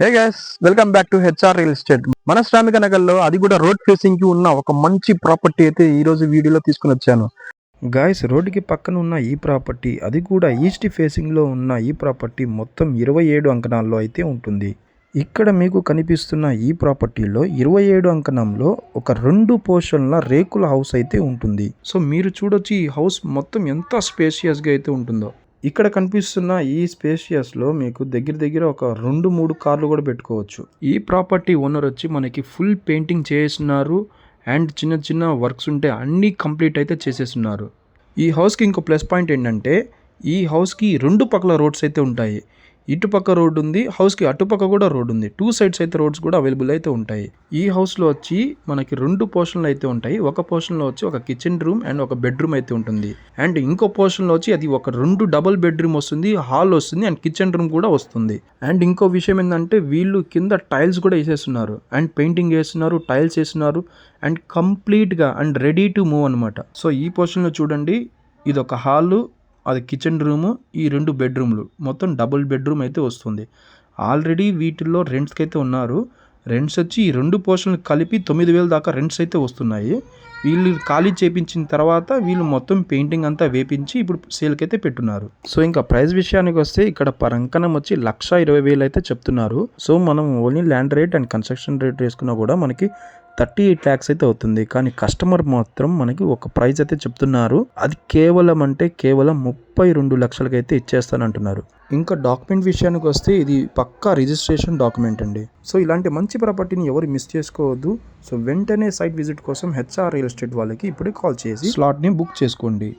Hey guys, welcome back to HR real estate. మన శ్రామిక నగర్లో అది కూడా రోడ్ ఫేసింగ్ కి ఉన్న ఒక మంచి ప్రాపర్టీ అయితే ఈ రోజు వీడియోలో తీసుకుని వచ్చాను. గాయస్, రోడ్డుకి పక్కన ఉన్న ఈ ప్రాపర్టీ, అది కూడా ఈస్ట్ ఫేసింగ్ లో ఉన్న ఈ ప్రాపర్టీ మొత్తం 27 అంకణాల్లో అయితే ఉంటుంది. ఇక్కడ మీకు కనిపిస్తున్న ఈ ప్రాపర్టీలో 27 అంకణంలో ఒక 2 పోర్షన్ల రేకుల హౌస్ అయితే ఉంటుంది. సో మీరు చూడొచ్చు ఈ హౌస్ మొత్తం ఎంత స్పేషియస్ గా అయితే ఉంటుందో. ఇక్కడ కనిపిస్తున్న ఈ స్పేషియస్లో మీకు దగ్గర ఒక 2-3 కార్లు కూడా పెట్టుకోవచ్చు. ఈ ప్రాపర్టీ ఓనర్ వచ్చి మనకి ఫుల్ పెయింటింగ్ చేస్తున్నారు అండ్ చిన్న వర్క్స్ ఉంటే అన్నీ కంప్లీట్ అయితే చేసేస్తున్నారు. ఈ హౌస్కి ఇంకో ప్లస్ పాయింట్ ఏంటంటే ఈ హౌస్కి 2 పక్కల రోడ్స్ అయితే ఉంటాయి. ఇటుపక్క రోడ్ ఉంది, హౌస్కి అటుపక్క కూడా రోడ్ ఉంది. 2 సైడ్స్ అయితే రోడ్స్ కూడా అవైలబుల్ అయితే ఉంటాయి. ఈ హౌస్లో వచ్చి మనకి 2 పోర్షన్లు అయితే ఉంటాయి. ఒక పోర్షన్లో వచ్చి ఒక కిచెన్ రూమ్ అండ్ ఒక బెడ్రూమ్ అయితే ఉంటుంది. అండ్ ఇంకో పోర్షన్లో వచ్చి అది ఒక 2 డబుల్ బెడ్రూమ్ వస్తుంది, హాల్ వస్తుంది అండ్ కిచెన్ రూమ్ కూడా వస్తుంది. అండ్ ఇంకో విషయం ఏంటంటే వీళ్ళు కింద టైల్స్ కూడా వేసేస్తున్నారు అండ్ పెయింటింగ్ వేస్తున్నారు, టైల్స్ వేస్తున్నారు అండ్ కంప్లీట్గా అండ్ రెడీ టు మూవ్ అనమాట. సో ఈ పోర్షన్లో చూడండి, ఇది ఒక హాలు, అది కిచెన్ రూము, ఈ 2 బెడ్రూమ్లు, మొత్తం డబుల్ బెడ్రూమ్ అయితే వస్తుంది. ఆల్రెడీ వీటిల్లో రెంట్స్కి అయితే ఉన్నారు. రెంట్స్ వచ్చి ఈ 2 పోర్షన్లు కలిపి 9,000 దాకా రెంట్స్ అయితే వస్తున్నాయి. వీళ్ళు ఖాళీ చేపించిన తర్వాత వీళ్ళు మొత్తం పెయింటింగ్ అంతా వేపించి ఇప్పుడు సేల్కి అయితే పెట్టున్నారు. సో ఇంకా ప్రైస్ విషయానికి వస్తే ఇక్కడ పర్ అంకణం వచ్చి 1,20,000 అయితే చెప్తున్నారు. సో మనం only land rate and construction rate వేసుకున్నా కూడా మనకి 38 lakhs అయితే అవుతుంది. కానీ కస్టమర్ మాత్రం మనకి ఒక ప్రైస్ అయితే చెప్తున్నారు. అది కేవలం 32 లక్షలకి అయితే ఇచ్చేస్తానంటున్నారు. ఇంకా డాక్యుమెంట్ విషయానికి వస్తే ఇది పక్కా రిజిస్ట్రేషన్ డాక్యుమెంట్ అండి. సో ఇలాంటి మంచి ప్రాపర్టీని ఎవరు మిస్ చేసుకోవద్దు. సో వెంటనే సైట్ విజిట్ కోసం హెచ్ఆర్ రియల్ ఎస్టేట్ వాళ్ళకి ఇప్పుడే కాల్ చేసి స్లాట్ని బుక్ చేసుకోండి.